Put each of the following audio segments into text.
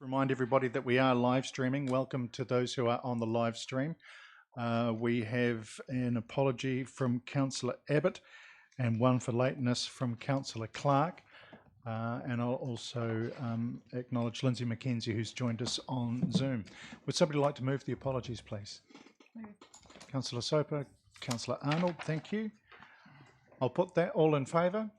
Remind everybody that we are live streaming. Welcome to those who are on the live stream. We have an apology from Councillor Abbott and one for lateness from Councillor Clark. And I'll also acknowledge Lindsay McKenzie, who's joined us on Zoom. Would somebody like to move the apologies, please? Councillor Soper, Councillor Arnold, thank you. I'll put that all in favour.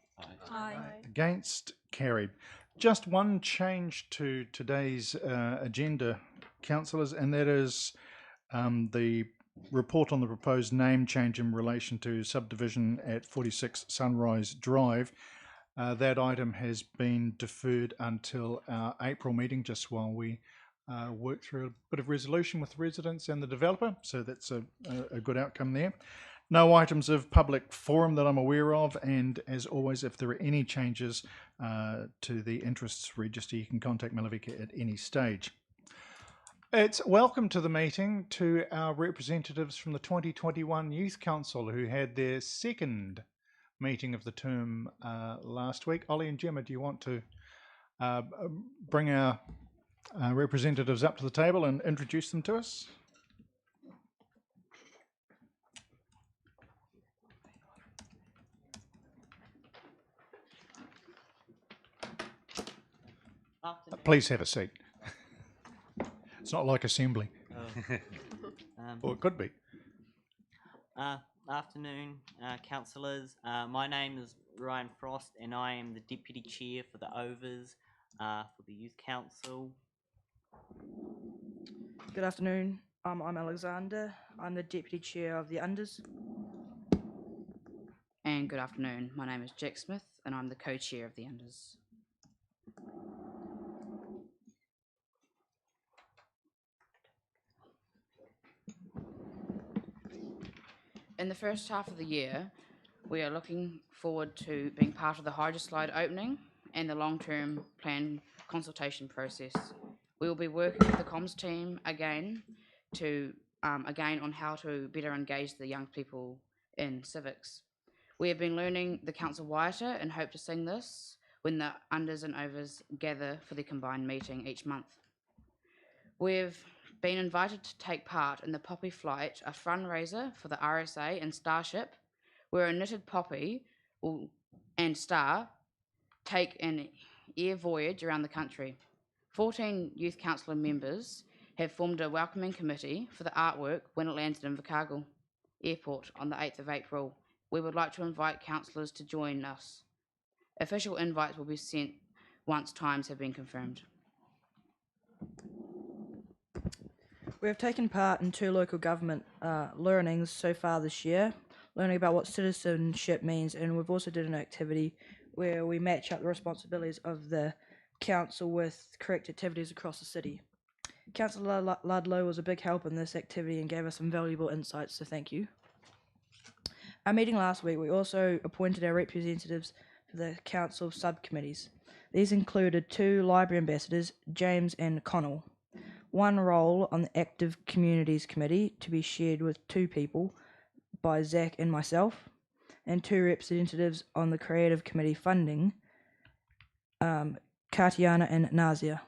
Aye. Against, carried. Just one change to today's agenda, councillors, and that is the report on the proposed name change in relation to subdivision at 46 Sunrise Drive. That item has been deferred until our April meeting, just while we work through a bit of resolution with residents and the developer, so that's a good outcome there. No items of public forum that I'm aware of, and as always, if there are any changes to the interests register, you can contact Malavika at any stage. It's welcome to the meeting to our representatives from the 2021 Youth Council, who had their second meeting of the term last week. Ollie and Gemma, do you want to bring our representatives up to the table and introduce them to us? Please have a seat. It's not like assembly. Or it could be. Afternoon, councillors. My name is Ryan Frost and I am the Deputy Chair for the Overs for the Youth Council. Good afternoon. I'm Alexander. I'm the Deputy Chair of the Unders. And good afternoon. My name is Jack Smith and I'm the Co-Chair of the Unders. In the first half of the year, we are looking forward to being part of the hydroslide opening and the long-term plan consultation process. We will be working with the comms team again on how to better engage the young people in civics. We have been learning the Council Waiata and hope to sing this when the Unders and Overs gather for the combined meeting each month. We've been invited to take part in the Poppy Flight, a fundraiser for the RSA and Starship, where a knitted poppy and star take an air voyage around the country. 14 Youth Council members have formed a welcoming committee for the artwork when it lands at Invercargill Airport on the 8th of April. We would like to invite councillors to join us. Official invites will be sent once times have been confirmed. We have taken part in 2 local government learnings so far this year, learning about what citizenship means, and we've also did an activity where we match up the responsibilities of the council with correct activities across the city. Councillor Ludlow was a big help in this activity and gave us some valuable insights, so thank you. Our meeting last week, we also appointed our representatives for the council subcommittees. These included 2 library ambassadors, James and Connell. 1 role on the Active Communities Committee to be shared with 2 people by Zach and myself, and 2 representatives on the Creative Committee funding, Katiana and Nazia.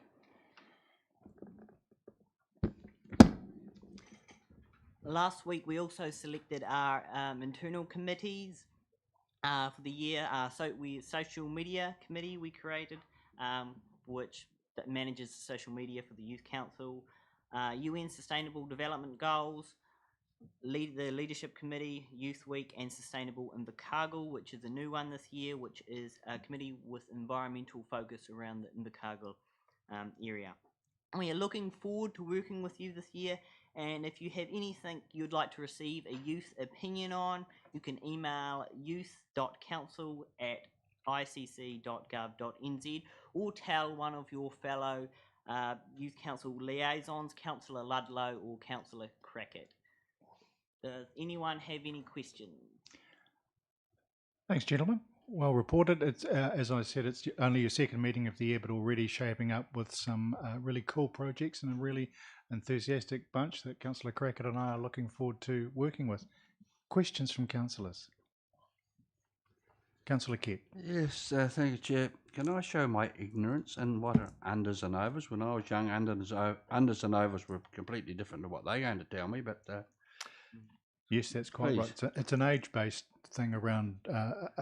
Last week we also selected our internal committees for the year. Social media committee we created, which that manages social media for the Youth Council, UN Sustainable Development Goals, the Leadership Committee, Youth Week, and Sustainable Invercargill, which is a new one this year, which is a committee with environmental focus around the Invercargill area. We are looking forward to working with you this year, and if you have anything you'd like to receive a youth opinion on, you can email youth.council@icc.gov.nz or tell one of your fellow Youth Council liaisons, Councillor Ludlow or Councillor Crackett. Does anyone have any questions? Thanks, gentlemen. Well reported. It's as I said, it's only your second meeting of the year, but already shaping up with some really cool projects and a really enthusiastic bunch that Councillor Crackett and I are looking forward to working with. Questions from councillors? Councillor Kett. Yes, thank you, Chair. Can I show my ignorance in what are unders and overs? When I was young, unders and overs were completely different to what they're going to tell me, but Yes, that's quite Please. right. It's an age-based thing around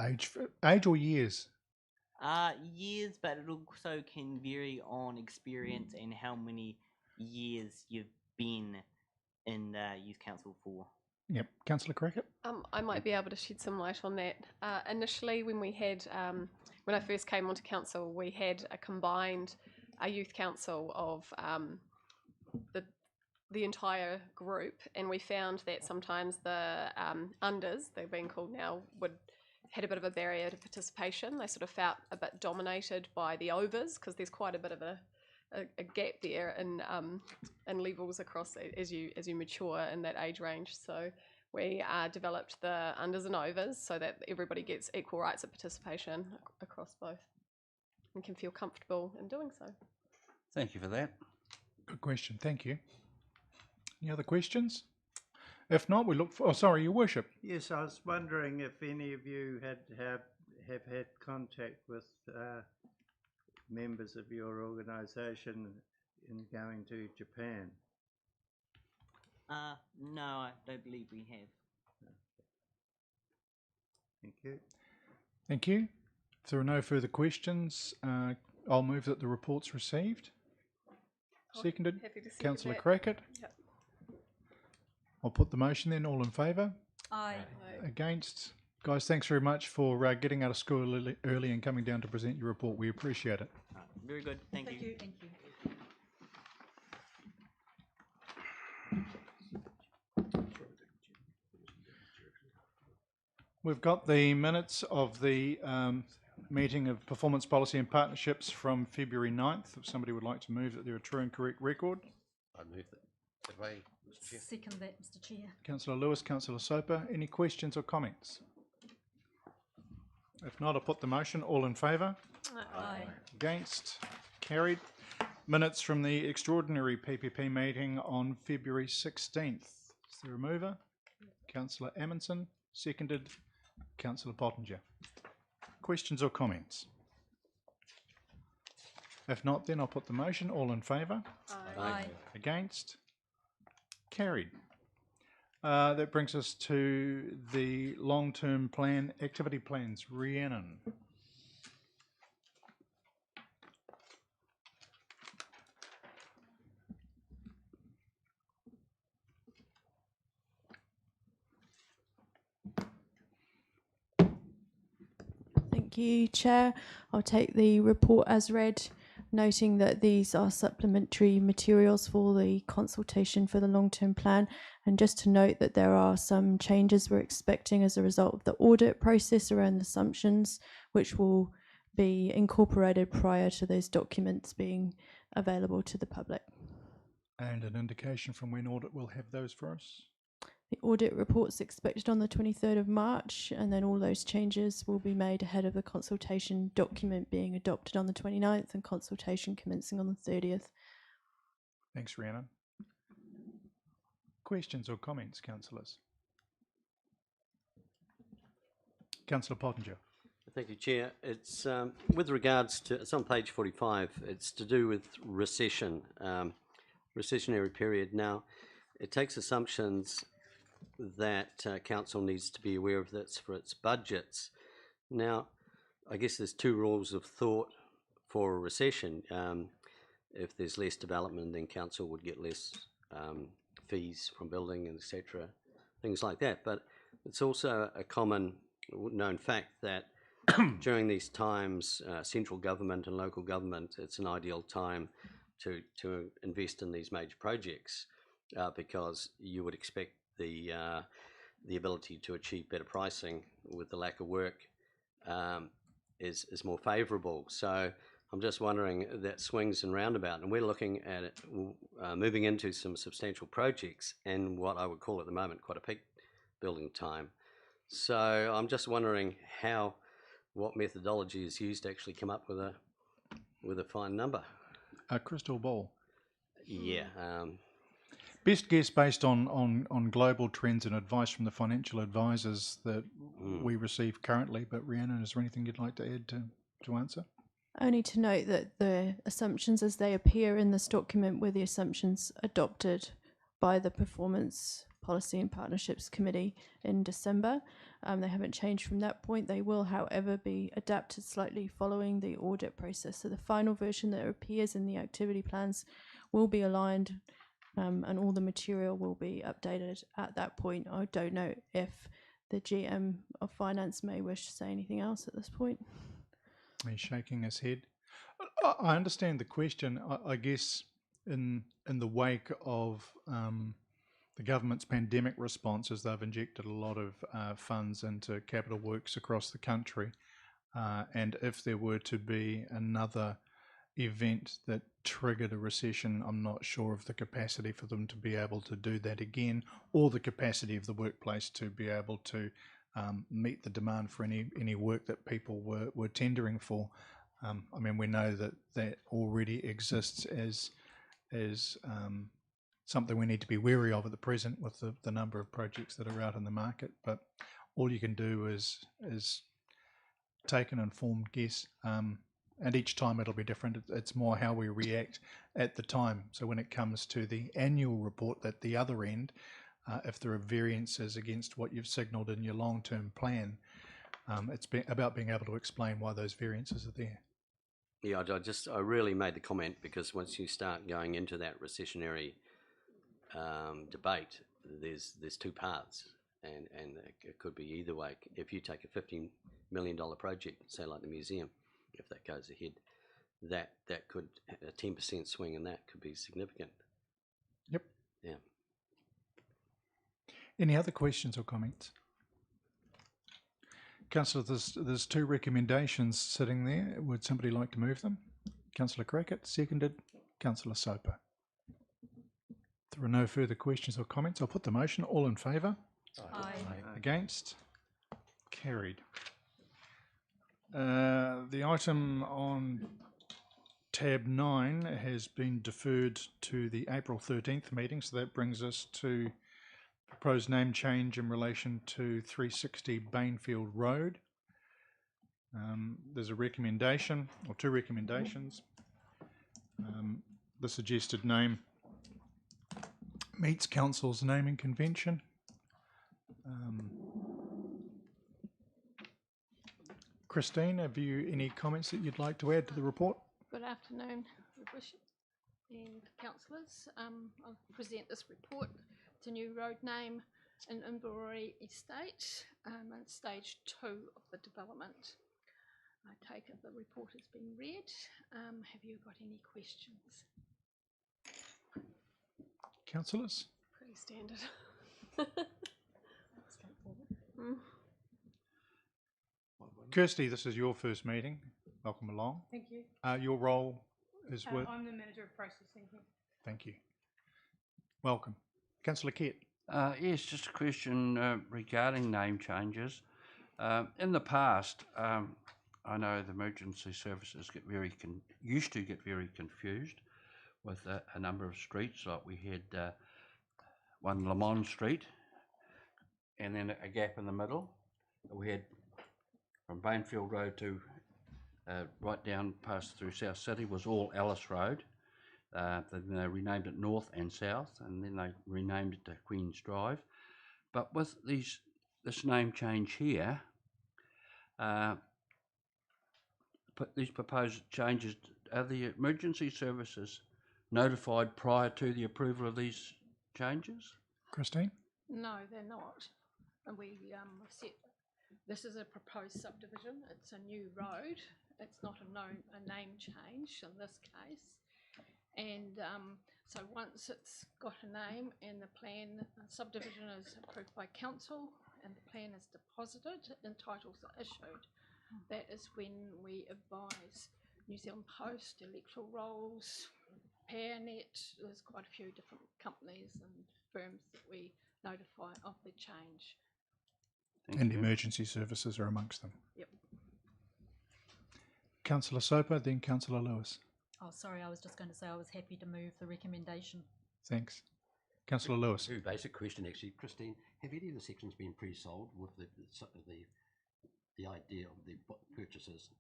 age or years. Years, but it also can vary on experience and how many years you've been in the youth council for. Yep. Councillor Crackett. I might be able to shed some light on that. Initially, when we had, when I first came onto council, we had a combined youth council of the entire group, and we found that sometimes the unders, they're being called now, had a bit of a barrier to participation. They sort of felt a bit dominated by the overs because there's quite a bit of a gap there in levels across as you mature in that age range. So we developed the unders and overs so that everybody gets equal rights of participation across both and can feel comfortable in doing so. thank you for that. Good question. Thank you. Any other questions? If not, we look for. Oh, sorry, Your Worship. Yes, I was wondering if any of you have had contact with members of your organisation in going to Japan. No, I don't believe we have. Thank you. Thank you. If there are no further questions, I'll move that the report's received. Seconded. Happy to second Councillor that. Crackett. Yep. I'll put the motion then. All in favour? Aye. Against? Guys, thanks very much for getting out of school early and coming down to present your report. We appreciate it. Very good. Thank you. Thank you. We've got the minutes of the meeting of Performance Policy and Partnerships from February 9th. If somebody would like to move that they're a true and correct record. I move that. Mr. Chair. Second that, Mr. Chair. Councillor Lewis, Councillor Soper, any questions or comments? If not, I'll put the motion. All in favour? Aye. Against? Carried. Minutes from the extraordinary PPP meeting on February 16th. Is there a mover? Councillor Amundsen, seconded. Councillor Pottinger. Questions or comments? If not, then I'll put the motion. All in favour? Aye. Against? Carried. That brings us to the long-term plan, activity plans. Rhiannon. Thank you, Chair. I'll take the report as read, noting that these are supplementary materials for the consultation for the long-term plan. And just to note that there are some changes we're expecting as a result of the audit process around the assumptions, which will be incorporated prior to those documents being available to the public. And an indication from when audit will have those for us? The audit report's expected on the 23rd of March, and then all those changes will be made ahead of the consultation document being adopted on the 29th and consultation commencing on the 30th. Thanks, Rhiannon. Questions or comments, councillors? Councillor Pottinger. Thank you, Chair. It's with regards to, it's on page 45, it's to do with recession, recessionary period. Now, it takes assumptions that council needs to be aware of this for its budgets. Now, I guess there's two rules of thought for a recession. If there's less development, then council would get less fees from building, etc., things like that. But it's also a common known fact that during these times, central government and local government, it's an ideal time to invest in these major projects because you would expect the ability to achieve better pricing with the lack of work is more favourable. So I'm just wondering, that swings and roundabout, and we're looking at it moving into some substantial projects and what I would call at the moment quite a peak building time. So I'm just wondering what methodology is used to actually come up with a fine number. A crystal ball. Yeah. Best guess based on global trends and advice from the financial advisors that we receive currently. But Rhiannon, is there anything you'd like to add to answer? Only to note that the assumptions as they appear in this document were the assumptions adopted by the Performance Policy and Partnerships Committee in December. They haven't changed from that point. They will, however, be adapted slightly following the audit process. So the final version that appears in the activity plans will be aligned, and all the material will be updated at that point. I don't know if the GM of Finance may wish to say anything else at this point. He's shaking his head. I understand the question. I guess in the wake of the government's pandemic responses, they've injected a lot of funds into capital works across the country. And if there were to be another event that triggered a recession, I'm not sure of the capacity for them to be able to do that again, or the capacity of the workplace to be able to meet the demand for any work that people were tendering for. I mean, we know that already exists as something we need to be wary of at the present with the number of projects that are out in the market. But all you can do is take an informed guess, and each time it'll be different. It's more how we react at the time. So when it comes to the annual report at the other end, if there are variances against what you've signalled in your long-term plan, it's about being able to explain why those variances are there. Yeah, I really made the comment because once you start going into that recessionary debate, there's two parts, and it could be either way. If you take a $15 million project, say like the museum, if that goes ahead, that could, a 10% swing in that could be significant. Yep. Yeah. Any other questions or comments? Councillor, there's two recommendations sitting there. Would somebody like to move them? Councillor Crackett, seconded. Councillor Soper. There are no further questions or comments. I'll put the motion. All in favour? Aye. Against? Carried. The item on tab 9 has been deferred to the April 13th meeting, so that brings us to proposed name change in relation to 360 Bainfield Road. There's a recommendation, or two recommendations. The suggested name meets Council's naming convention. Christine, have you any comments that you'd like to add to the report? Good afternoon, Your Worship and councillors. I'll present this report. It's a new road name in Invercargill Estate, and stage 2 of the development. I take it the report has been read. Have you got any questions? Councillors? Pretty standard. Kirsty, this is your first meeting. Welcome along. Thank you. Your role is with... I'm the manager of processing here. Thank you. Welcome. Councillor Kett. Yes, just a question regarding name changes. In the past, I know the emergency services used to get very confused with a number of streets. Like we had one Lamont Street, and then a gap in the middle. We had from Bainfield Road to right down past through South City was all Ellis Road. Then they renamed it North and South, and then they renamed it to Queen's Drive. But with this name change here, these proposed changes, are the emergency services notified prior to the approval of these changes? Christine? No, they're not. And we set, this is a proposed subdivision. It's a new road. It's not a name change in this case. And so once it's got a name and the plan, subdivision is approved by council and the plan is deposited and titles are issued, that is when we advise New Zealand Post, Electoral Rolls, PowerNet. There's quite a few different companies and firms that we notify of the change. And emergency services are amongst them. Yep. Councillor Soper, then Councillor Lewis. Oh, sorry, I was just going to say I was happy to move the recommendation. Thanks. Councillor Lewis. Very basic question, actually, Christine. Have any of the sections been pre-sold with the idea of the purchasers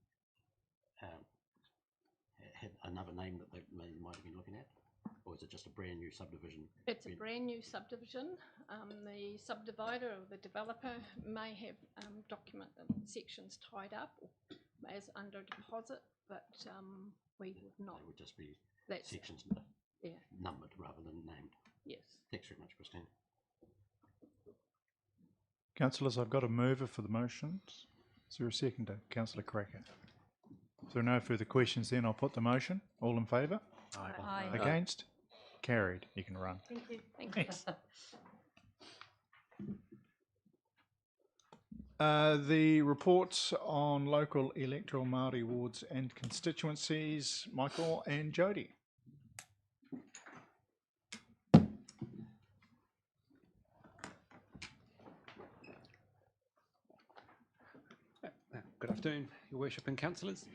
had another name that they might have been looking at, or is it just a brand new subdivision? It's a brand new subdivision. The subdivider or the developer may have document sections tied up as under deposit, but we would not. It would just be That's sections numbered rather than named. Yes. Thanks very much, Christine. Councillors, I've got a mover for the motions. Is there a seconder? Councillor Cracker. If there are no further questions, then I'll put the motion. All in favour? Aye. Against? Carried. You can run. Thank you. Thank you. Thanks. The reports on local electoral Māori wards and constituencies, Michael and Jody. Good afternoon, Your Worship and Councillors.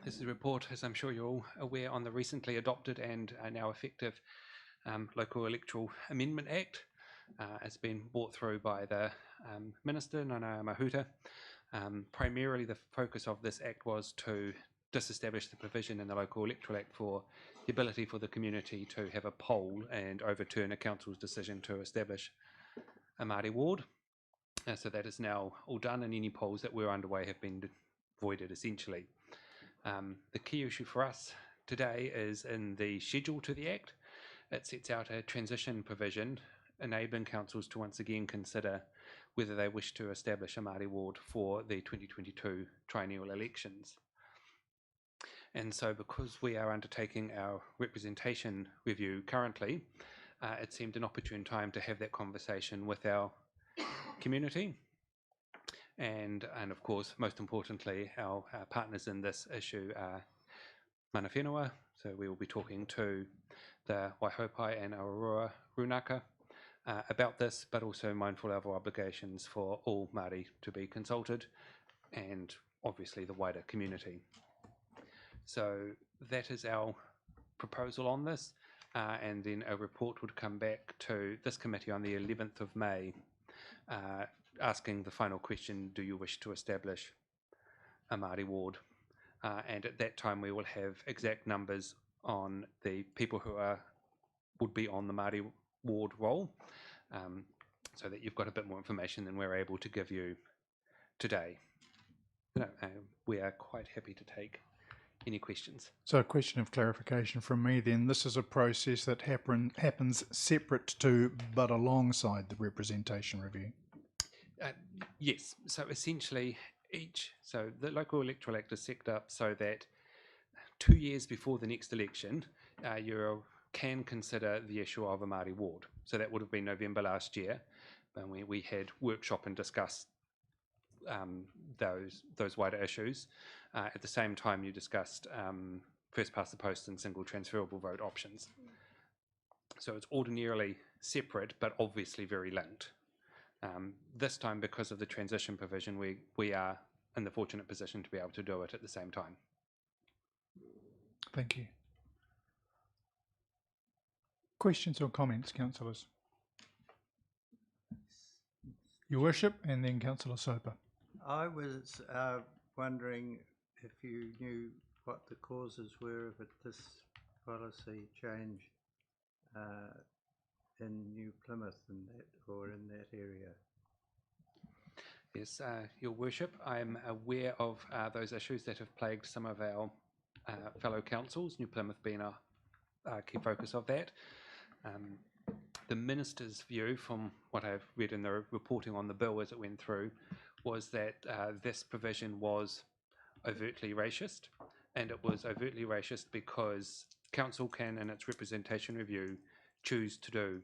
This is a report, as I'm sure you're all aware, on the recently adopted and now effective Local Electoral Amendment Act. It's been brought through by the Minister, Nana Mahuta. Primarily the focus of this act was to disestablish the provision in the Local Electoral Act for the ability for the community to have a poll and overturn a council's decision to establish a Māori ward. So that is now all done, and any polls that were underway have been voided essentially. The key issue for us today is in the schedule to the Act. It sets out a transition provision enabling councils to once again consider whether they wish to establish a Māori ward for the 2022 triennial elections. And so because we are undertaking our representation review currently, it seemed an opportune time to have that conversation with our community and of course, most importantly, our partners in this issue are mana whenua. So we will be talking to the Waihopai and Aurora Runaka about this, but also mindful of our obligations for all Māori to be consulted and obviously the wider community. So that is our proposal on this, and then a report would come back to this committee on the 11th of May asking the final question, do you wish to establish a Māori ward? And at that time we will have exact numbers on the people who would be on the Māori ward roll, so that you've got a bit more information than we're able to give you today. We are quite happy to take any questions. So a question of clarification from me then. This is a process that happens separate to but alongside the representation review? Yes. So essentially so the Local Electoral Act is set up so that 2 years before the next election, you can consider the issue of a Māori ward. So that would have been November last year, when we had workshop and discussed those wider issues. At the same time, you discussed first past the post and single transferable vote options. So it's ordinarily separate, but obviously very linked. This time, because of the transition provision, we are in the fortunate position to be able to do it at the same time. Thank you. Questions or comments, councillors? Your Worship, and then Councillor Soper. I was wondering if you knew what the causes were of this policy change in New Plymouth in that area. Yes, Your Worship, I'm aware of those issues that have plagued some of our fellow councils, New Plymouth being a key focus of that. The Minister's view, from what I've read in the reporting on the bill as it went through, was that this provision was overtly racist, and it was overtly racist because council can, in its representation review, choose to do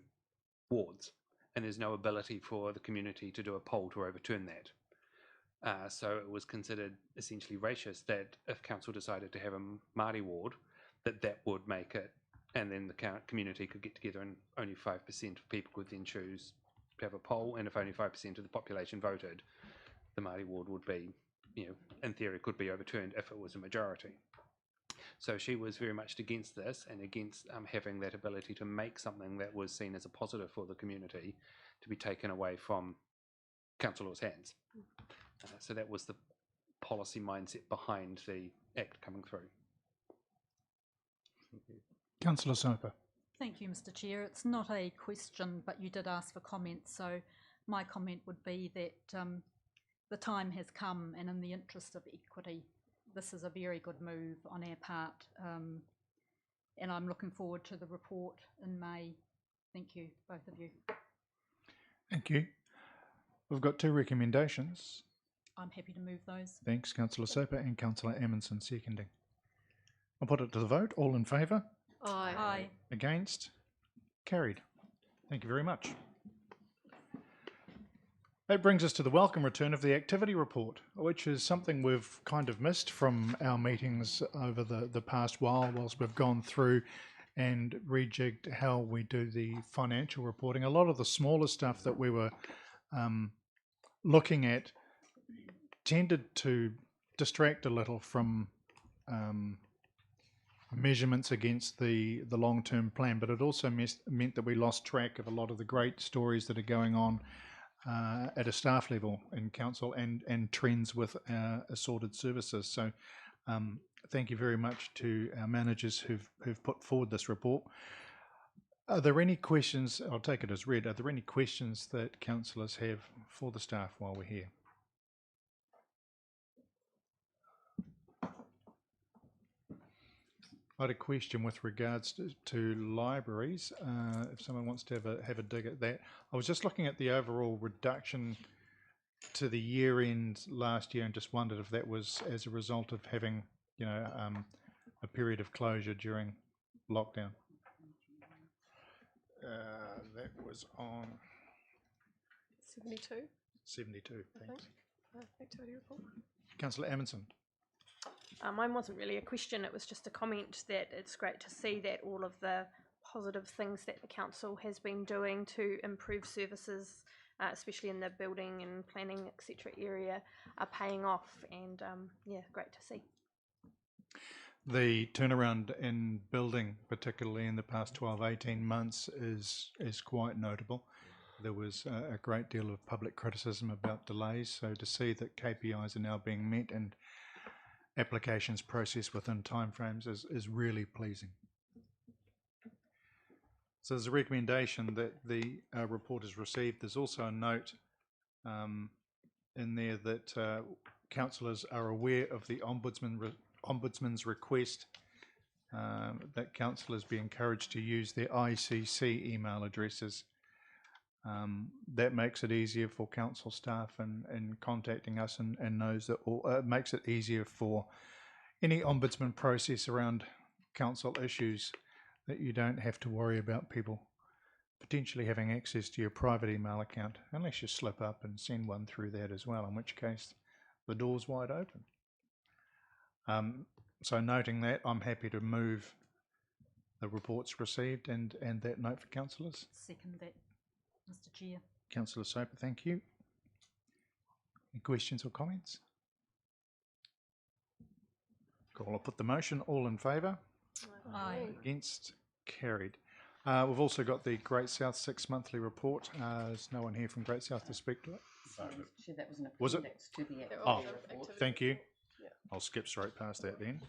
wards, and there's no ability for the community to do a poll to overturn that. So it was considered essentially racist that if council decided to have a Māori ward, that would make it, and then the community could get together and only 5% of people could then choose to have a poll, and if only 5% of the population voted, the Māori ward would be, in theory, could be overturned if it was a majority. So she was very much against this and against having that ability to make something that was seen as a positive for the community to be taken away from councillors' hands. So that was the policy mindset behind the Act coming through. Councillor Soper. Thank you, Mr. Chair. It's not a question, but you did ask for comments. So my comment would be that the time has come, and in the interest of equity, this is a very good move on our part. And I'm looking forward to the report in May. Thank you, both of you. Thank you. We've got two recommendations. I'm happy to move those. Thanks, Councillor Soper and Councillor Amundsen seconding. I'll put it to the vote. All in favour? Aye. Aye. Against? Carried. Thank you very much. That brings us to the welcome return of the activity report, which is something we've kind of missed from our meetings over the past while whilst we've gone through and rejigged how we do the financial reporting. A lot of the smaller stuff that we were looking at tended to distract a little from measurements against the long-term plan, but it also meant that we lost track of a lot of the great stories that are going on at a staff level in council and trends with assorted services. So thank you very much to our managers who've put forward this report. Are there any questions? I'll take it as read. Are there any questions that councillors have for the staff while we're here? I had a question with regards to libraries. If someone wants to have a dig at that, I was just looking at the overall reduction to the year end last year, and just wondered if that was as a result of having, a period of closure during lockdown. That was on 72. 72. Thanks. Activity report. Councillor Amundsen. Mine wasn't really a question, it was just a comment that it's great to see that all of the positive things that the council has been doing to improve services, especially in the building and planning, etc. area, are paying off, and yeah, great to see. The turnaround in building, particularly in the past 12, 18 months, is quite notable. There was a great deal of public criticism about delays, so to see that KPIs are now being met and applications processed within timeframes is really pleasing. So there's a recommendation that the report is received. There's also a note in there that councillors are aware of the Ombudsman's request that councillors be encouraged to use their ICC email addresses. That makes it easier for council staff in contacting us, and knows that it makes it easier for any ombudsman process around council issues, that you don't have to worry about people potentially having access to your private email account, unless you slip up and send one through that as well, in which case the door's wide open. So noting that, I'm happy to move the reports received and that note for councillors. Second that, Mr. Chair. Councillor Soper, thank you. Any questions or comments? Cool, I'll put the motion. All in favour? Aye. Against? Carried. We've also got the Great South 6 monthly report. There's no one here from Great South to speak to it. Sure, that was an Was it? appendix to the Oh, report. thank you. Yeah. I'll skip straight past that then.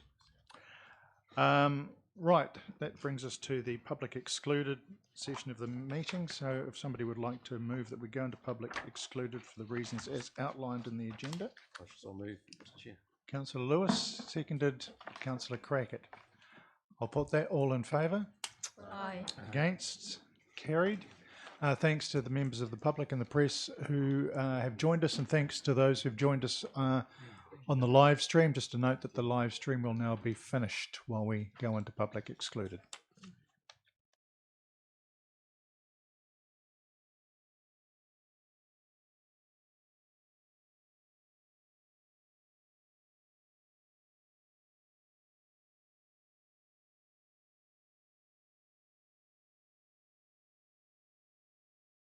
Right, that brings us to the public excluded session of the meeting. So if somebody would like to move that we go into public excluded for the reasons as outlined in the agenda. I shall move, Mr. Chair. Councillor Lewis, seconded Councillor Crackett. I'll put that. All in favour? Aye. Against? Carried. Thanks to the members of the public and the press who have joined us, and thanks to those who've joined us on the live stream. Just to note that the live stream will now be finished while we go into public excluded.